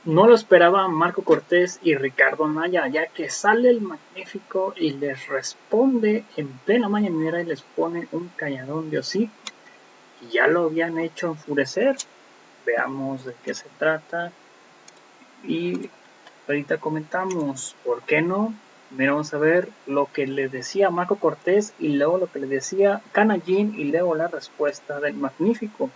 No lo esperaba Marco Cortés y Ricardo Anaya, ya que sale el Magnífico y les responde en plena mañanera y les pone un calladón de hocico. Y ya lo habían hecho enfurecer. Veamos de qué se trata. Y ahorita comentamos, ¿por qué no? Mira, vamos a ver lo que le decía Marco Cortés y luego lo que le decía Canallín y luego la respuesta del Magnífico.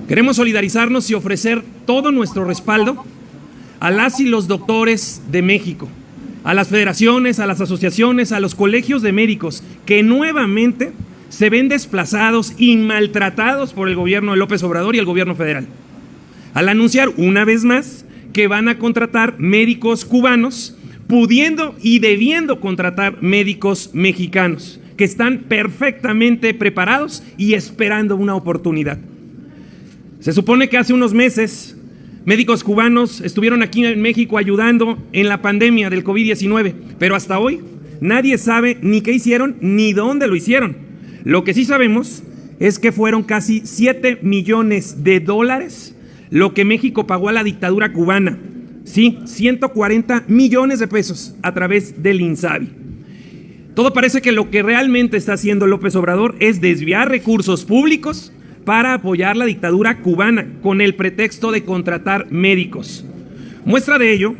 Queremos solidarizarnos y ofrecer todo nuestro respaldo a las y los doctores de México, a las federaciones, a las asociaciones, a los colegios de médicos que nuevamente se ven desplazados y maltratados por el gobierno de López Obrador y el gobierno federal, al anunciar una vez más que van a contratar médicos cubanos, pudiendo y debiendo contratar médicos mexicanos, que están perfectamente preparados y esperando una oportunidad. Se supone que hace unos meses médicos cubanos estuvieron aquí en México ayudando en la pandemia del COVID-19, pero hasta hoy nadie sabe ni qué hicieron ni dónde lo hicieron. Lo que sí sabemos es que fueron casi 7 millones de dólares lo que México pagó a la dictadura cubana. Sí, 140 millones de pesos a través del INSABI. Todo parece que lo que realmente está haciendo López Obrador es desviar recursos públicos para apoyar la dictadura cubana con el pretexto de contratar médicos. Muestra de ello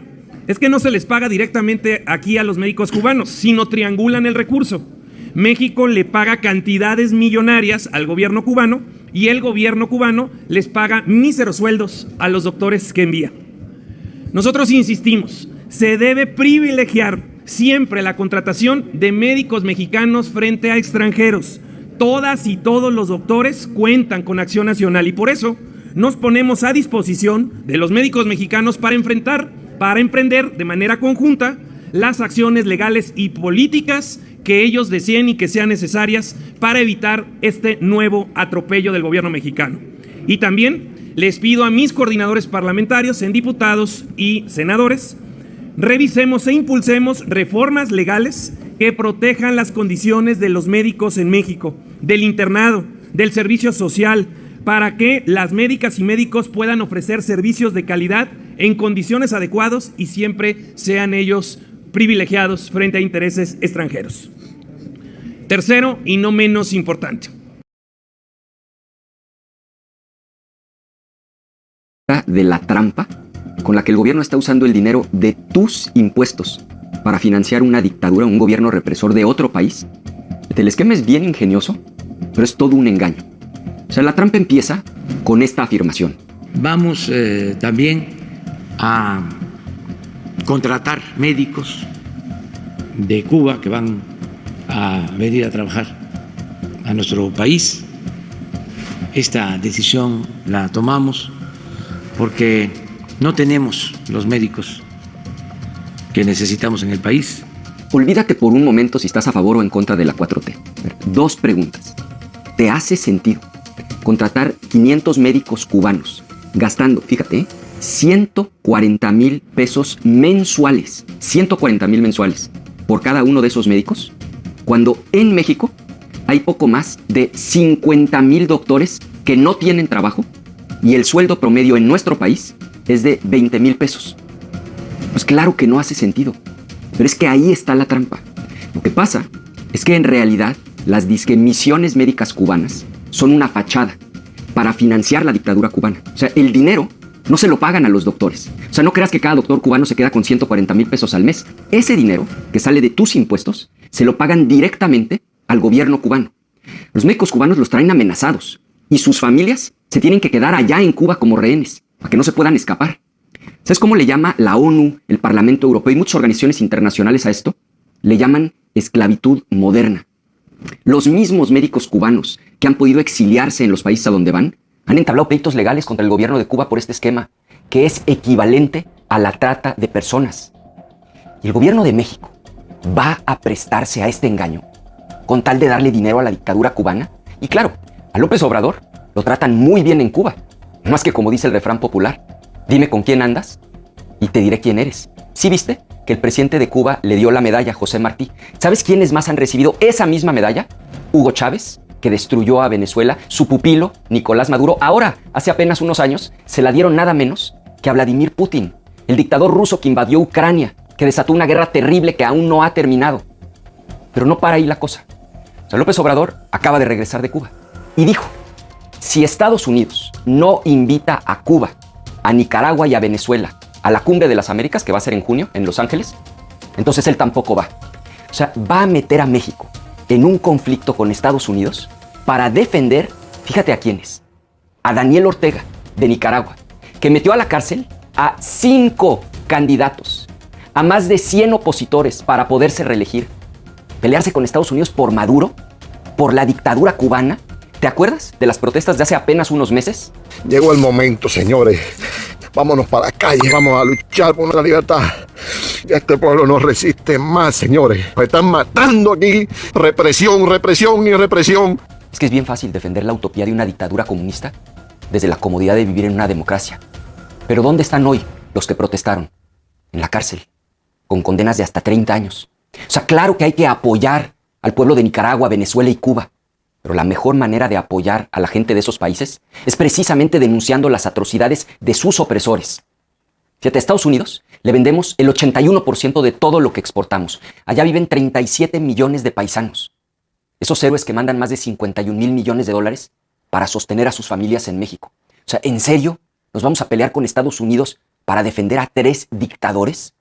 es que no se les paga directamente aquí a los médicos cubanos, sino triangulan el recurso. México le paga cantidades millonarias al gobierno cubano y el gobierno cubano les paga míseros sueldos a los doctores que envía. Nosotros insistimos, se debe privilegiar siempre la contratación de médicos mexicanos frente a extranjeros. Todas y todos los doctores cuentan con Acción Nacional y por eso nos ponemos a disposición de los médicos mexicanos para emprender de manera conjunta las acciones legales y políticas que ellos deseen y que sean necesarias para evitar este nuevo atropello del gobierno mexicano. Y también les pido a mis coordinadores parlamentarios en diputados y senadores, revisemos e impulsemos reformas legales que protejan las condiciones de los médicos en México, del internado, del servicio social, para que las médicas y médicos puedan ofrecer servicios de calidad en condiciones adecuadas y siempre sean ellos privilegiados frente a intereses extranjeros. Tercero, y no menos importante. De la trampa con la que el gobierno está usando el dinero de tus impuestos para financiar una dictadura, un gobierno represor de otro país. El esquema es bien ingenioso, pero es todo un engaño. O sea, la trampa empieza con esta afirmación. Vamos también a contratar médicos de Cuba que van a venir a trabajar a nuestro país. Esta decisión la tomamos porque no tenemos los médicos que necesitamos en el país. Olvídate por un momento si estás a favor o en contra de la 4T. Dos preguntas. ¿Te hace sentido contratar 500 médicos cubanos gastando, fíjate, 140,000 pesos mensuales, 140,000 mensuales por cada uno de esos médicos, cuando en México hay poco más de 50,000 doctores que no tienen trabajo y el sueldo promedio en nuestro país es de 20,000 pesos? Pues claro que no hace sentido, pero es que ahí está la trampa. Lo que pasa es que en realidad las disque misiones médicas cubanas son una fachada para financiar la dictadura cubana. O sea, el dinero no se lo pagan a los doctores. O sea, no creas que cada doctor cubano se queda con 140,000 pesos al mes. Ese dinero que sale de tus impuestos se lo pagan directamente al gobierno cubano. Los médicos cubanos los traen amenazados y sus familias se tienen que quedar allá en Cuba como rehenes para que no se puedan escapar. ¿Sabes cómo le llama la ONU, el Parlamento Europeo y muchas organizaciones internacionales a esto? Le llaman esclavitud moderna. Los mismos médicos cubanos que han podido exiliarse en los países a donde van han entablado pleitos legales contra el gobierno de Cuba por este esquema, que es equivalente a la trata de personas. Y el gobierno de México va a prestarse a este engaño con tal de darle dinero a la dictadura cubana. Y claro, a López Obrador lo tratan muy bien en Cuba. No más que como dice el refrán popular, dime con quién andas y te diré quién eres. ¿Sí viste que el presidente de Cuba le dio la medalla a José Martí? ¿Sabes quiénes más han recibido esa misma medalla? Hugo Chávez, que destruyó a Venezuela, su pupilo, Nicolás Maduro, ahora, hace apenas unos años, se la dieron nada menos que a Vladimir Putin, el dictador ruso que invadió Ucrania, que desató una guerra terrible que aún no ha terminado. Pero no para ahí la cosa. O sea, López Obrador acaba de regresar de Cuba y dijo, si Estados Unidos no invita a Cuba, a Nicaragua y a Venezuela a la Cumbre de las Américas, que va a ser en junio en Los Ángeles, entonces él tampoco va. O sea, va a meter a México en un conflicto con Estados Unidos para defender, fíjate a quiénes, a Daniel Ortega de Nicaragua, que metió a la cárcel a 5 candidatos, a más de 100 opositores para poderse reelegir, pelearse con Estados Unidos por Maduro, por la dictadura cubana. ¿Te acuerdas de las protestas de hace apenas unos meses? Llegó el momento, señores. Vámonos para la calle, vamos a luchar por la libertad. Ya este pueblo no resiste más, señores. Nos están matando aquí. Represión, represión y represión. Es que es bien fácil defender la utopía de una dictadura comunista desde la comodidad de vivir en una democracia. Pero ¿dónde están hoy los que protestaron? En la cárcel, con condenas de hasta 30 años. O sea, claro que hay que apoyar al pueblo de Nicaragua, Venezuela y Cuba. Pero la mejor manera de apoyar a la gente de esos países es precisamente denunciando las atrocidades de sus opresores. Fíjate, a Estados Unidos le vendemos el 81% de todo lo que exportamos. Allá viven 37 millones de paisanos. Esos héroes que mandan más de 51,000 millones de dólares para sostener a sus familias en México. O sea, ¿en serio nos vamos a pelear con Estados Unidos para defender a 3 dictadores?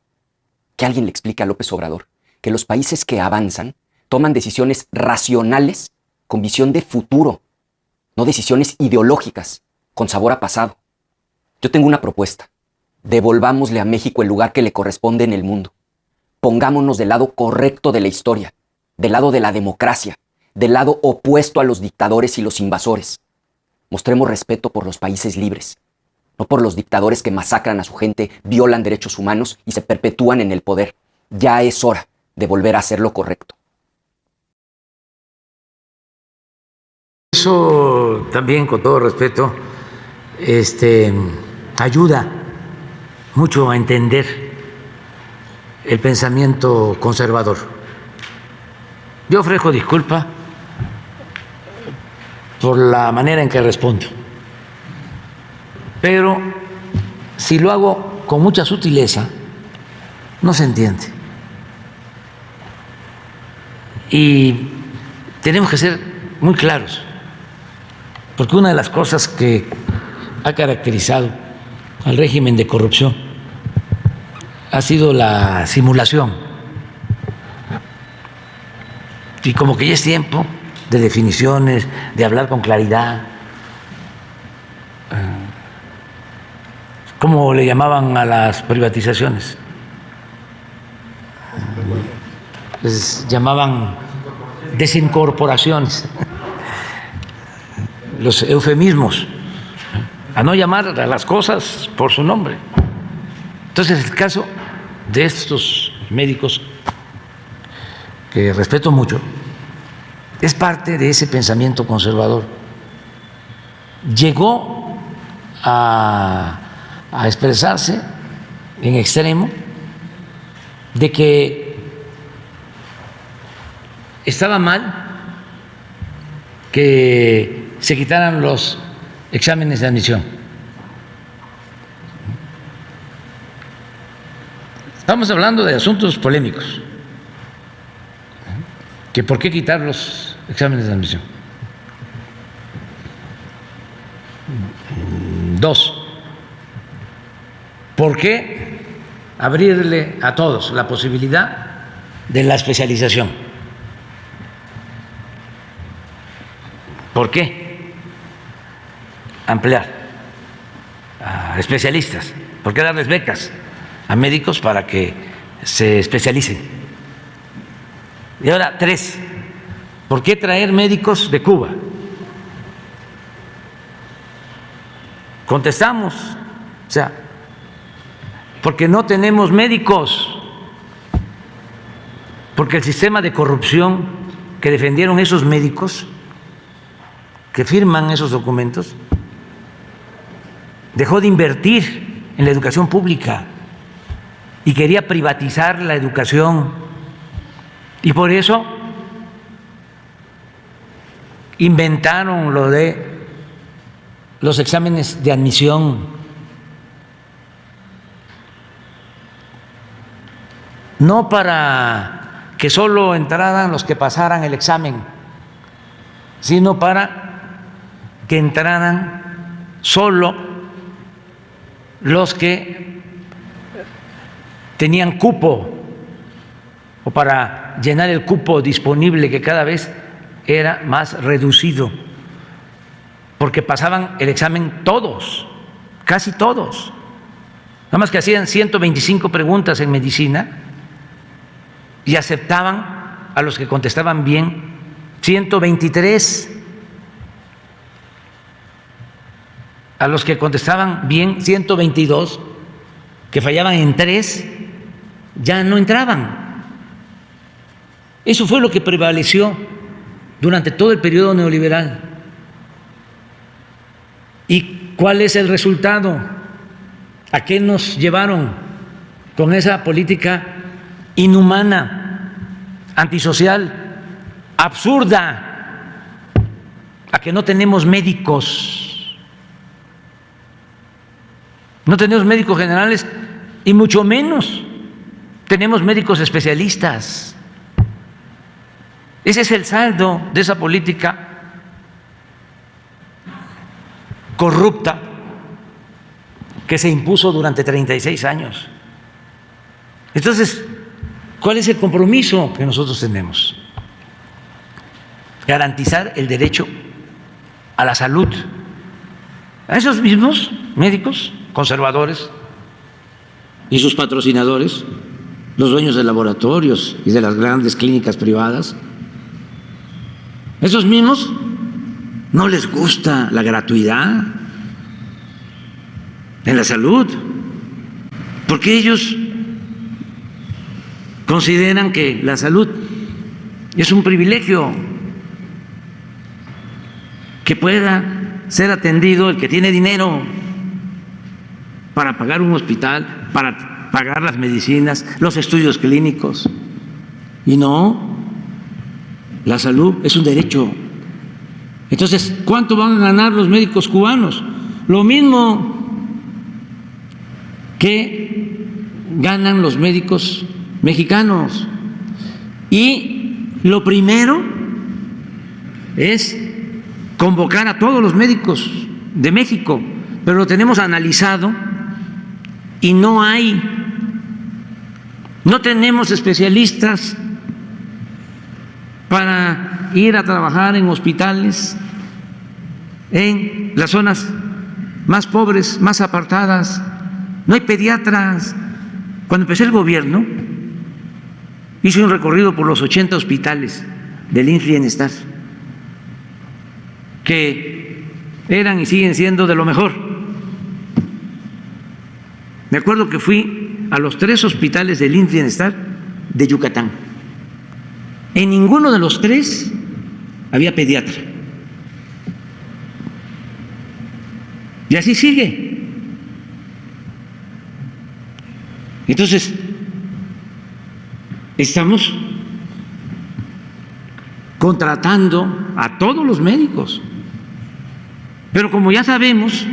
Que alguien le explique a López Obrador que los países que avanzan toman decisiones racionales con visión de futuro, no decisiones ideológicas con sabor a pasado. Yo tengo una propuesta. Devolvámosle a México el lugar que le corresponde en el mundo. Pongámonos del lado correcto de la historia, del lado de la democracia, del lado opuesto a los dictadores y los invasores. Mostremos respeto por los países libres, no por los dictadores que masacran a su gente, violan derechos humanos y se perpetúan en el poder. Ya es hora de volver a hacer lo correcto. Eso también, con todo respeto, ayuda mucho a entender el pensamiento conservador. Yo ofrezco disculpa por la manera en que respondo, pero si lo hago con mucha sutileza, no se entiende. Y tenemos que ser muy claros. Porque una de las cosas que ha caracterizado al régimen de corrupción ha sido la simulación. Y como que ya es tiempo de definiciones, de hablar con claridad. ¿Cómo le llamaban a las privatizaciones? Les llamaban desincorporaciones. Los eufemismos, a no llamar a las cosas por su nombre. Entonces, el caso de estos médicos, que respeto mucho, es parte de ese pensamiento conservador. Llegó a expresarse en extremo de que estaba mal que se quitaran los exámenes de admisión. Estamos hablando de asuntos polémicos. ¿Que por qué quitar los exámenes de admisión? 2, ¿por qué abrirle a todos la posibilidad de la especialización? ¿Por qué ampliar a especialistas? ¿Por qué darles becas a médicos para que se especialicen? Y ahora 3, ¿por qué traer médicos de Cuba? Contestamos, o sea, porque no tenemos médicos, porque el sistema de corrupción que defendieron esos médicos que firman esos documentos dejó de invertir en la educación pública y quería privatizar la educación. Y por eso inventaron lo de los exámenes de admisión. No para que solo entraran los que pasaran el examen, sino para que entraran solo los que tenían cupo, o para llenar el cupo disponible, que cada vez era más reducido, porque pasaban el examen todos, casi todos. Nada más que hacían 125 preguntas en medicina y aceptaban a los que contestaban bien 123, a los que contestaban bien 122, que fallaban en 3, ya no entraban. Eso fue lo que prevaleció durante todo el periodo neoliberal. ¿Y cuál es el resultado? ¿A qué nos llevaron con esa política inhumana, antisocial, absurda? A que no tenemos médicos, no tenemos médicos generales y mucho menos tenemos médicos especialistas. Ese es el saldo de esa política corrupta que se impuso durante 36 años. Entonces, ¿cuál es el compromiso que nosotros tenemos? Garantizar el derecho a la salud. A esos mismos médicos conservadores y sus patrocinadores, los dueños de laboratorios y de las grandes clínicas privadas, esos mismos no les gusta la gratuidad en la salud, porque ellos consideran que la salud es un privilegio, que pueda ser atendido el que tiene dinero para pagar un hospital, para pagar las medicinas, los estudios clínicos. Y no, la salud es un derecho. Entonces, ¿cuánto van a ganar los médicos cubanos? Lo mismo que ganan los médicos mexicanos. Y lo primero es convocar a todos los médicos de México, pero lo tenemos analizado y no tenemos especialistas para ir a trabajar en hospitales en las zonas más pobres, más apartadas. No hay pediatras. Cuando empecé el gobierno, hice un recorrido por los 80 hospitales del IMSS Bienestar, que eran y siguen siendo de lo mejor. Me acuerdo que fui a los 3 hospitales del IMSS Bienestar de Yucatán. En ninguno de los 3 había pediatra. Y así sigue. Entonces, estamos contratando a todos los médicos, pero como ya sabemos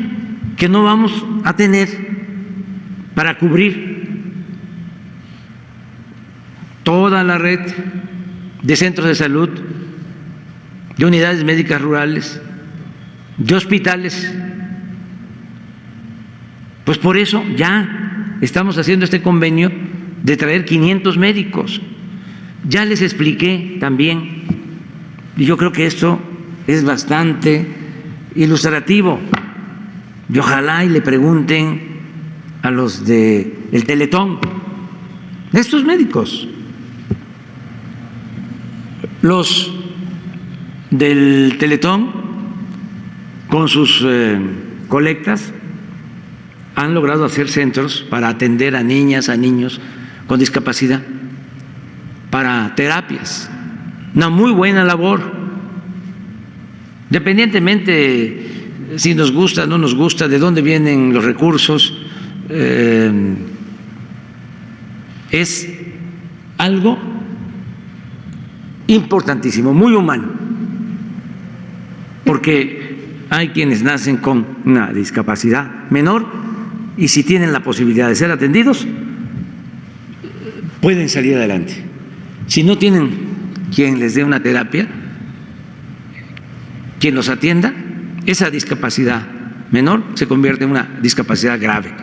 que no vamos a tener para cubrir toda la red de centros de salud, de unidades médicas rurales, de hospitales, pues por eso ya estamos haciendo este convenio de traer 500 médicos. Ya les expliqué también, y yo creo que esto es bastante ilustrativo, y ojalá y le pregunten a los del Teletón, estos médicos, los del Teletón con sus colectas han logrado hacer centros para atender a niñas, a niños con discapacidad, para terapias. Una muy buena labor, independientemente si nos gusta o no nos gusta, de dónde vienen los recursos, es algo importantísimo, muy humano. porque hay quienes nacen con una discapacidad menor y si tienen la posibilidad de ser atendidos, pueden salir adelante. Si no tienen quien les dé una terapia, quien los atienda, esa discapacidad menor se convierte en una discapacidad grave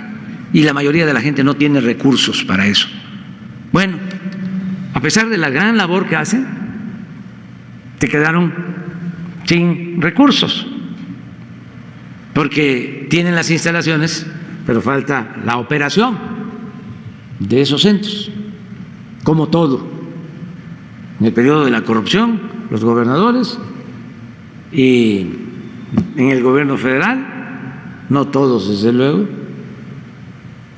y la mayoría de la gente no tiene recursos para eso. Bueno, a pesar de la gran labor que hacen, se quedaron sin recursos porque tienen las instalaciones, pero falta la operación de esos centros, como todo. En el periodo de la corrupción, los gobernadores y en el gobierno federal, no todos desde luego,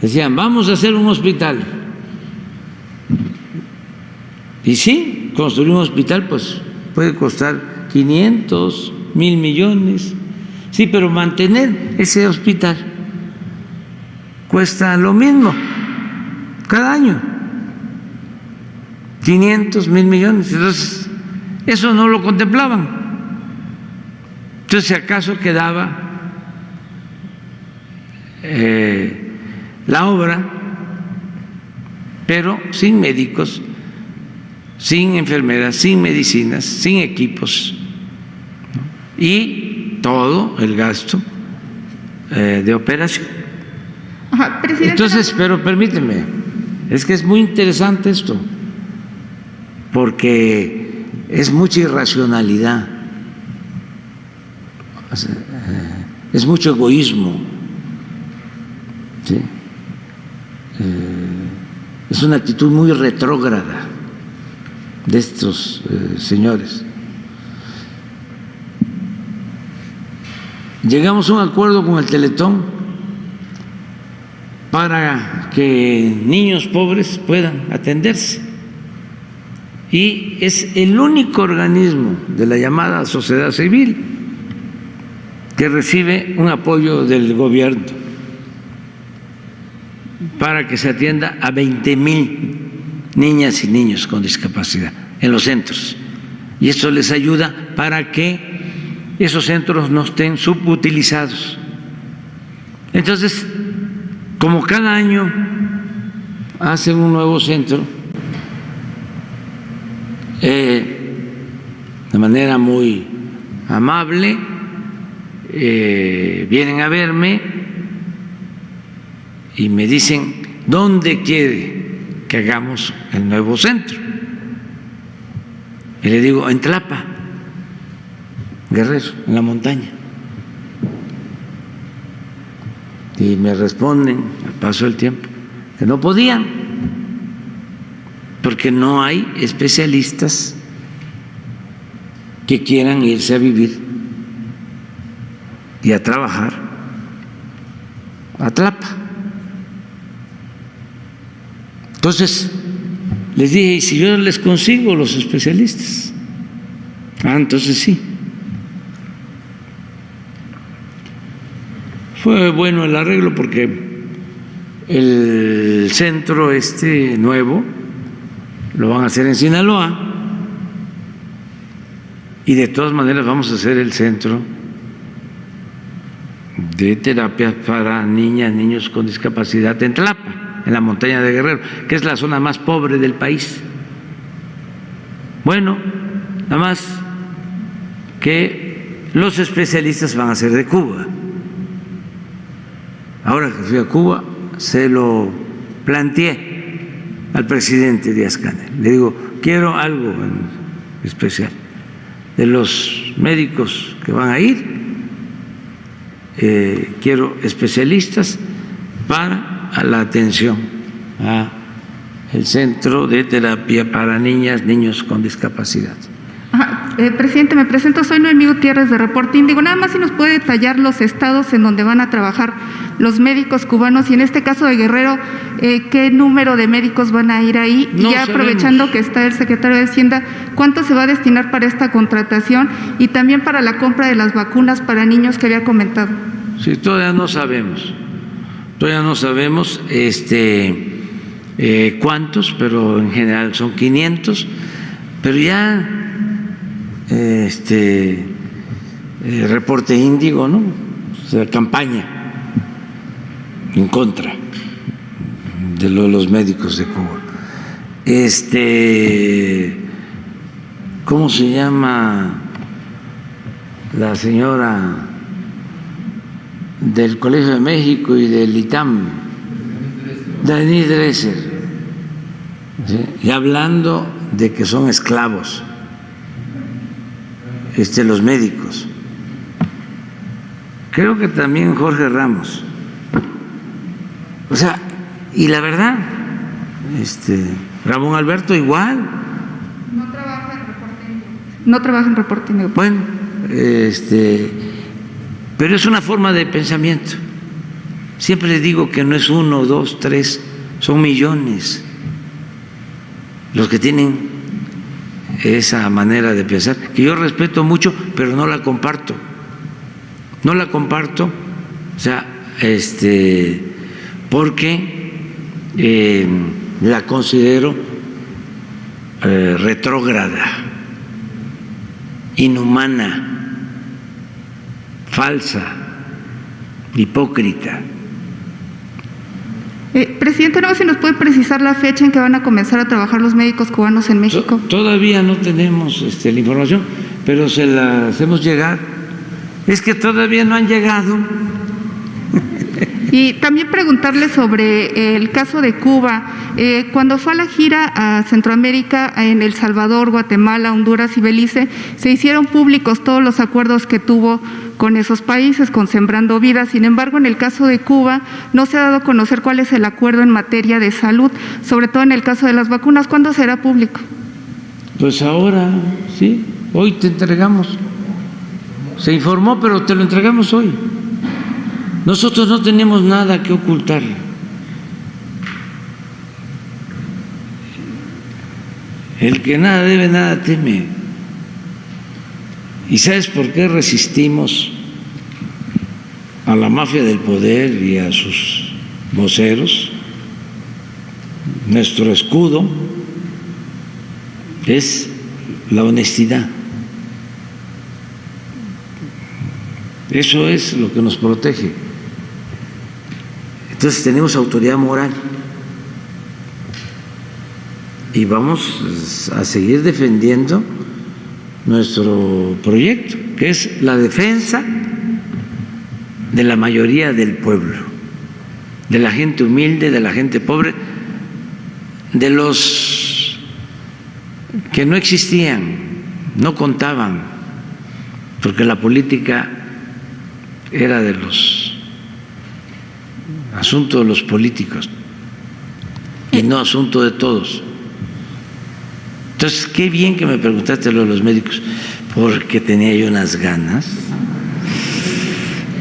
decían vamos a hacer un hospital. Y sí, construir un hospital pues puede costar 500, 1,000 millones, sí, pero mantener ese hospital cuesta lo mismo cada año, 500, 1,000 millones. Entonces, eso no lo contemplaban. Entonces, si acaso quedaba la obra, pero sin médicos, sin enfermeras, sin medicinas, sin equipos, ¿no? Y todo el gasto de operación. Ajá, presidente. Entonces, pero permíteme, es que es muy interesante esto, porque es mucha irracionalidad, es mucho egoísmo, ¿sí? Es una actitud muy retrógrada de estos señores. Llegamos a un acuerdo con el Teletón para que niños pobres puedan atenderse y es el único organismo de la llamada sociedad civil que recibe un apoyo del gobierno para que se atienda a 20,000 niñas y niños con discapacidad en los centros. Y esto les ayuda para que esos centros no estén subutilizados. Entonces, como cada año hacen un nuevo centro, de manera muy amable, vienen a verme y me dicen dónde quiere que hagamos el nuevo centro. Y le digo, en Tlapa, Guerrero, en la montaña. Y me responden, al paso del tiempo, que no podían, porque no hay especialistas que quieran irse a vivir y a trabajar a Tlapa. Entonces, les dije, ¿y si yo les consigo los especialistas? Ah, entonces sí. Fue bueno el arreglo porque el centro nuevo lo van a hacer en Sinaloa y de todas maneras vamos a hacer el centro de terapia para niñas, niños con discapacidad en Tlapa, en la montaña de Guerrero, que es la zona más pobre del país. Bueno, nada más que los especialistas van a ser de Cuba. Ahora que fui a Cuba, se lo planteé al presidente Díaz-Canel. Le digo, quiero algo en especial. De los médicos que van a ir, quiero especialistas para la atención a el Centro de Terapia para Niñas, Niños con Discapacidad. Presidente, me presento, soy Noemí Gutiérrez de Reporte Índigo. Nada más si nos puede detallar los estados en donde van a trabajar los médicos cubanos y en este caso de Guerrero, ¿qué número de médicos van a ir ahí? No y ya aprovechando que está el secretario de Hacienda, ¿cuánto se va a destinar para esta contratación y también para la compra de las vacunas para niños que había comentado? Sí, todavía no sabemos. Todavía no sabemos cuántos, pero en general son 500, pero ya reporte Índigo, ¿no? O sea, campaña en contra de los médicos de Cuba. ¿Cómo se llama la señora del Colegio de México y del ITAM? Denise Dresser, ¿sí? Y hablando de que son esclavos los médicos. Creo que también Jorge Ramos. O sea, y la verdad, Ramón Alberto igual. No trabaja en reporte. No trabaja en reporte. Bueno, pero es una forma de pensamiento. Siempre digo que no es 1, 2, 3, son millones los que tienen esa manera de pensar, que yo respeto mucho, pero no la comparto. No la comparto, o sea, porque la considero retrógrada, inhumana, falsa, hipócrita. Presidente, no sé si nos puede precisar la fecha en que van a comenzar a trabajar los médicos cubanos en México. Todavía no tenemos la información, pero se la hacemos llegar. Es que todavía no han llegado. Y también preguntarle sobre el caso de Cuba. Cuando fue a la gira a Centroamérica, en El Salvador, Guatemala, Honduras y Belice, se hicieron públicos todos los acuerdos que tuvo con esos países, con Sembrando Vida. Sin embargo, en el caso de Cuba, no se ha dado a conocer cuál es el acuerdo en materia de salud, sobre todo en el caso de las vacunas. ¿Cuándo será público? Pues ahora, sí, hoy te entregamos. Se informó, pero te lo entregamos hoy. Nosotros no tenemos nada que ocultar. El que nada debe, nada teme. ¿Y sabes por qué resistimos a la mafia del poder y a sus voceros? Nuestro escudo es la honestidad. Eso es lo que nos protege. Entonces tenemos autoridad moral y vamos a seguir defendiendo nuestro proyecto, que es la defensa de la mayoría del pueblo, de la gente humilde, de la gente pobre, de los que no existían, no contaban, porque la política era de los asunto de los políticos y no asunto de todos. Entonces, qué bien que me preguntaste lo de los médicos, porque tenía yo unas ganas.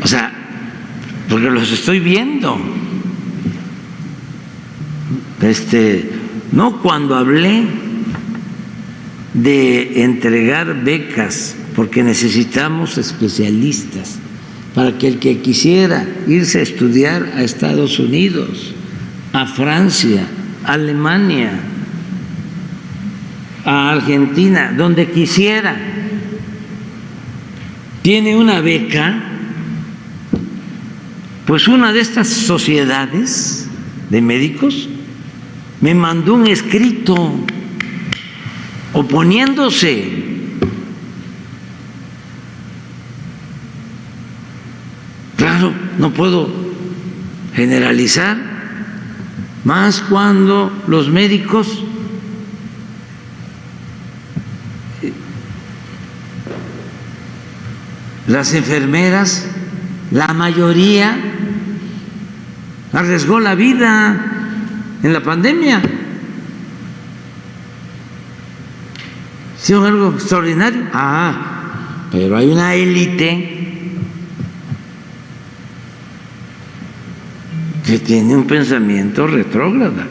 O sea, porque los estoy viendo. No cuando hablé de entregar becas, porque necesitamos especialistas para que el que quisiera irse a estudiar a Estados Unidos, a Francia, a Alemania, a Argentina, donde quisiera, tiene una beca, pues una de estas sociedades de médicos me mandó un escrito oponiéndose. Claro, no puedo generalizar, más cuando los médicos las enfermeras, la mayoría arriesgó la vida en la pandemia. ¿Hicieron algo extraordinario? Pero hay una élite que tiene un pensamiento retrógrada.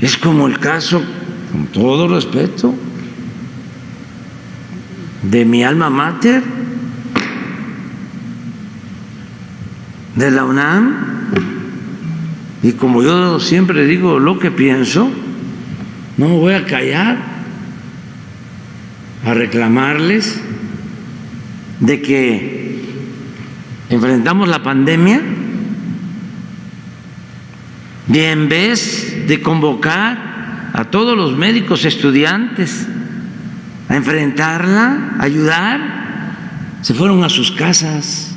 Es como el caso, con todo respeto, de mi alma mater, de la UNAM, y como yo siempre digo lo que pienso, no me voy a callar a reclamarles de que enfrentamos la pandemia y en vez de convocar a todos los médicos estudiantes a enfrentarla, a ayudar, se fueron a sus casas.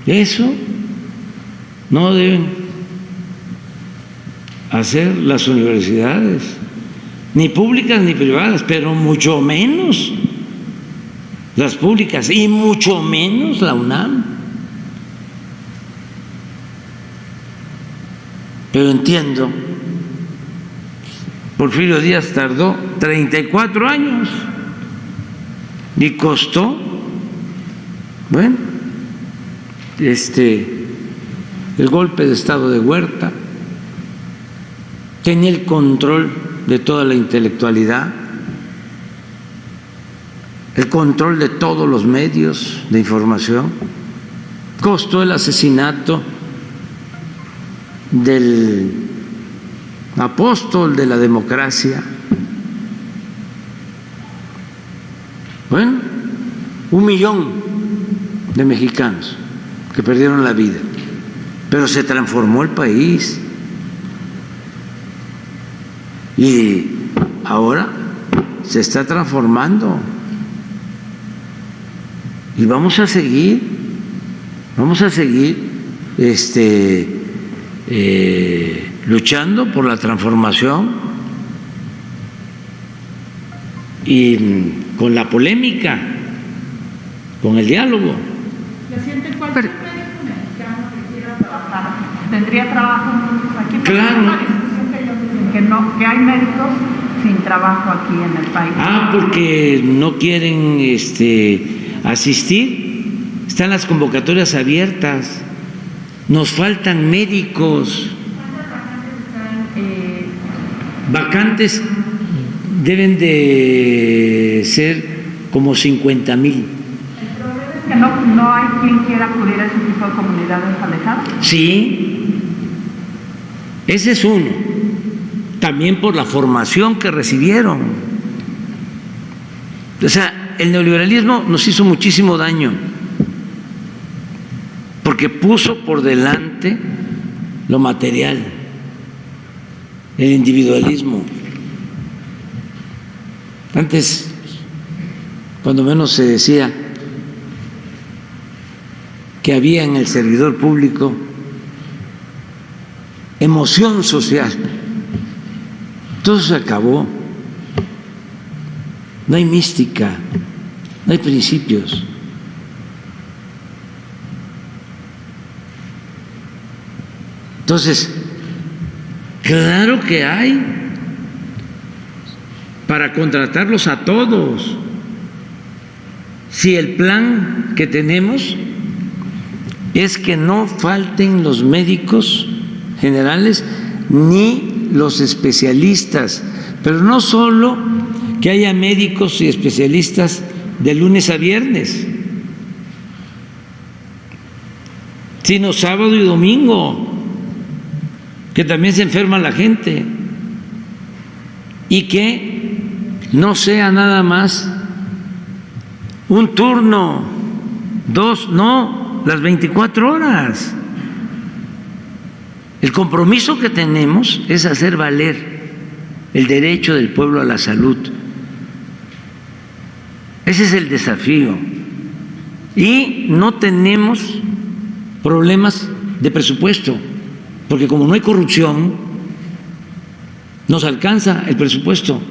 Eso no deben hacer las universidades, ni públicas ni privadas, pero mucho menos las públicas y mucho menos la UNAM. Pero entiendo, Porfirio Díaz tardó 34 años y costó, bueno, el golpe de estado de Huerta, tenía el control de toda la intelectualidad, el control de todos los medios de información, costó el asesinato del apóstol de la democracia. Bueno, 1 millón de mexicanos que perdieron la vida, pero se transformó el país y ahora se está transformando y vamos a seguir luchando por la transformación y con la polémica, con el diálogo. ¿Tendría trabajo aquí? Claro. Que hay médicos sin trabajo aquí en el país. Porque no quieren asistir. Están las convocatorias abiertas. Nos faltan médicos. Vacantes deben de ser como 50,000. ¿El problema es que no hay quien quiera acudir a ese tipo de comunidades alejadas? Sí, ese es uno. También por la formación que recibieron. O sea, el neoliberalismo nos hizo muchísimo daño porque puso por delante lo material, el individualismo. Antes, cuando menos se decía que había en el servidor público emoción social. Todo se acabó. No hay mística, no hay principios. Entonces, claro que hay para contratarlos a todos. Si el plan que tenemos es que no falten los médicos generales ni los especialistas, pero no solo que haya médicos y especialistas de lunes a viernes, sino sábado y domingo, que también se enferma la gente, y que no sea nada más un turno, 2, no, las 24 horas. El compromiso que tenemos es hacer valer el derecho del pueblo a la salud. Ese es el desafío. Y no tenemos problemas de presupuesto, porque como no hay corrupción, nos alcanza el presupuesto.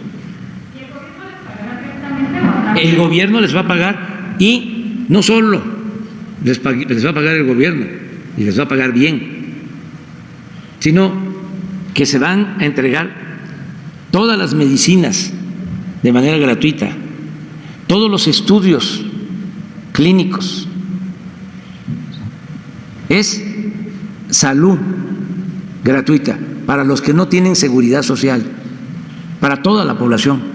El gobierno les va a pagar, y no solo les va a pagar el gobierno, y les va a pagar bien, sino que se van a entregar todas las medicinas de manera gratuita, todos los estudios clínicos. Es salud gratuita para los que no tienen seguridad social, para toda la población.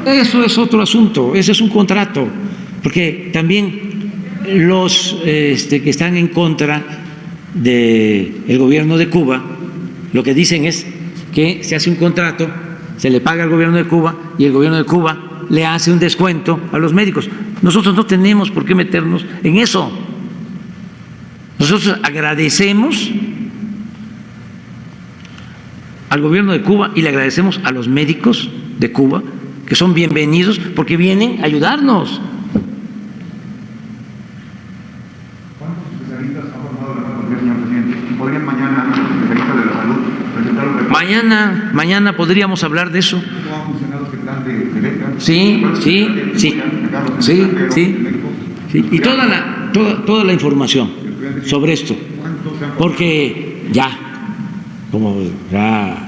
Eso es otro asunto, ese es un contrato, porque también los que están en contra del gobierno de Cuba, lo que dicen es que se hace un contrato, se le paga al gobierno de Cuba y el gobierno de Cuba le hace un descuento a los médicos. Nosotros no tenemos por qué meternos en eso. Nosotros agradecemos al gobierno de Cuba y le agradecemos a los médicos de Cuba, que son bienvenidos porque vienen a ayudarnos. ¿Cuántos especialistas ha formado la facultad, señor presidente? ¿Y podrían mañana los especialistas de la salud presentar un reporte? Mañana podríamos hablar de eso. ¿Cómo ha funcionado este plan de becas? Sí. Y toda la información sobre esto, porque ya, como ya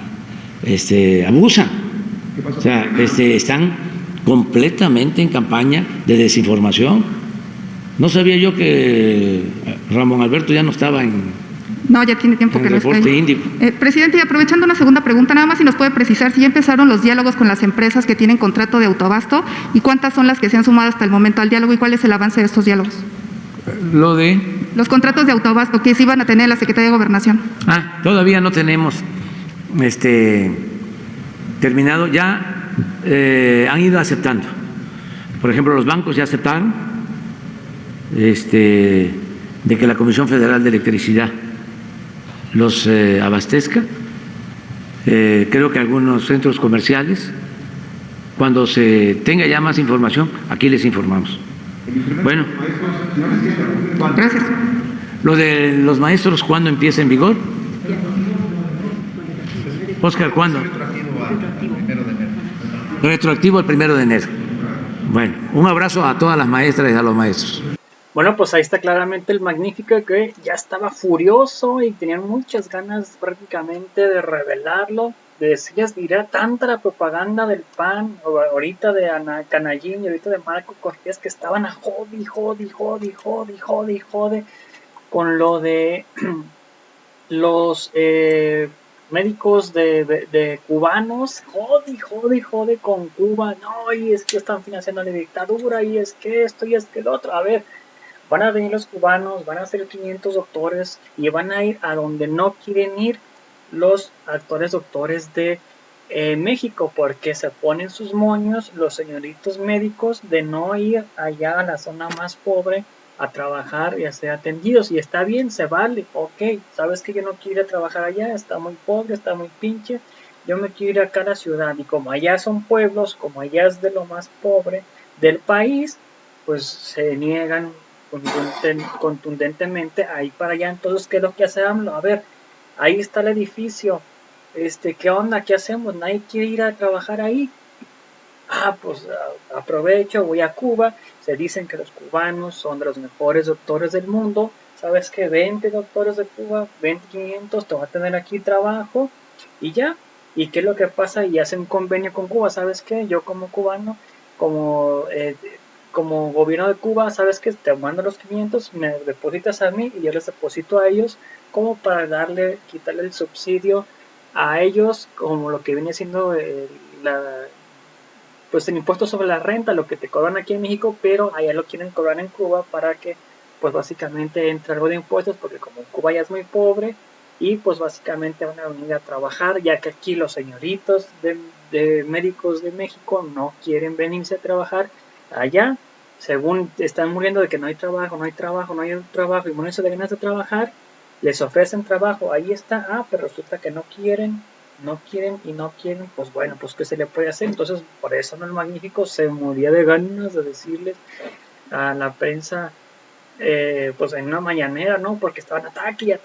abusan, o sea, están completamente en campaña de desinformación. No sabía yo que Ramón Alberto ya no estaba en... No, ya tiene tiempo que no está ahí. Presidente, y aprovechando una segunda pregunta, nada más si nos puede precisar si ya empezaron los diálogos con las empresas que tienen contrato de autoabasto y cuántas son las que se han sumado hasta el momento al diálogo y cuál es el avance de estos diálogos. Lo de... Los contratos de autoabasto que se iban a tener la Secretaría de Gobernación. Todavía no tenemos terminado, ya han ido aceptando. Por ejemplo, los bancos ya aceptaron de que la Comisión Federal de Electricidad los abastezca. Creo que algunos centros comerciales, cuando se tenga ya más información, aquí les informamos. Bueno, gracias. Lo de los maestros, ¿cuándo empieza en vigor? Óscar, ¿cuándo? Retroactivo al 1 de enero. Bueno, un abrazo a todas las maestras y a los maestros. Bueno, pues ahí está claramente el Magnífico, que ya estaba furioso y tenían muchas ganas prácticamente de revelarlo, de decirles, dirá tanta la propaganda del PAN, ahorita de Ana Canallín y ahorita de Marco Cortés, que estaban a jode con lo de los médicos de cubanos, jode con Cuba, no, y es que están financiando la dictadura, y es que esto, y es que el otro. A ver, van a venir los cubanos, van a ser 500 doctores y van a ir a donde no quieren ir los actores doctores de México, porque se ponen sus moños los señoritos médicos de no ir allá a la zona más pobre a trabajar y a ser atendidos. Y está bien, se vale, ok, sabes que yo no quiero ir a trabajar allá, está muy pobre, está muy pinche, yo me quiero ir acá a la ciudad, y como allá son pueblos, como allá es de lo más pobre del país, pues se niegan contundentemente a ir para allá. Entonces, ¿qué es lo que hace AMLO? A ver, ahí está el edificio, ¿qué onda? ¿Qué hacemos? Nadie quiere ir a trabajar ahí. Pues aprovecho, voy a Cuba, se dicen que los cubanos son de los mejores doctores del mundo, ¿sabes qué? 20 doctores de Cuba, 500, te voy a tener aquí trabajo, y ya. ¿Y qué es lo que pasa? Y hacen un convenio con Cuba, ¿sabes qué? Yo como cubano, como gobierno de Cuba, ¿sabes qué? Te mando los 500, me depositas a mí y yo les deposito a ellos, como para quitarle el subsidio a ellos, como lo que viene siendo pues el impuesto sobre la renta, lo que te cobran aquí en México, pero allá lo quieren cobrar en Cuba para que pues básicamente entre algo de impuestos, porque como Cuba ya es muy pobre, y pues básicamente van a venir a trabajar, ya que aquí los señoritos de médicos de México no quieren venirse a trabajar allá, según están muriendo de que no hay trabajo, y morirse de ganas de trabajar, les ofrecen trabajo, ahí está, pero resulta que no quieren, pues bueno, pues ¿qué se le puede hacer? Entonces, por eso el Magnífico se moría de ganas de decirles a la prensa, pues en una mañanera, ¿no? Porque estaban ataque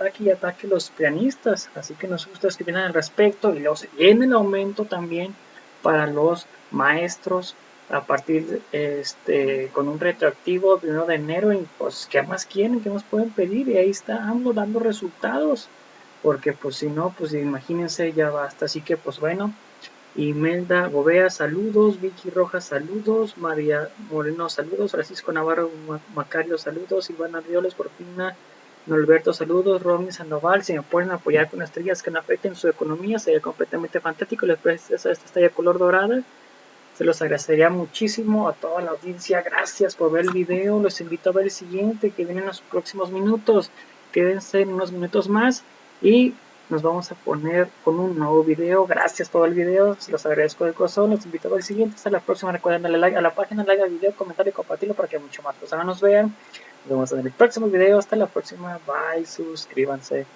los pianistas, así que no sé ustedes qué opinan al respecto. Y luego se viene el aumento también para los maestros a partir con un retroactivo 1 de enero, y pues ¿qué más quieren? ¿Qué más pueden pedir? Y ahí está AMLO dando resultados, porque pues si no, pues imagínense, ya basta. Así que pues bueno, Imelda Gobea, saludos, Vicky Rojas, saludos, María Moreno, saludos, Francisco Navarro Macario, saludos, Ivana Rioles, Cortina Norberto, saludos, Romy Sandoval, si me pueden apoyar con estrellas que no afecten su economía, sería completamente fantástico, les prestes esta estrella color dorada, se los agradecería muchísimo a toda la audiencia. Gracias por ver el video, los invito a ver el siguiente que viene en los próximos minutos. quédense en unos minutos más y nos vamos a poner con un nuevo video. Gracias por el video, se los agradezco de corazón, los invito al siguiente. Hasta la próxima, recuerden darle like a la página, like al video, comentar y compartirlo para que mucho más personas nos vean. Nos vemos en el próximo video, hasta la próxima, bye, suscríbanse.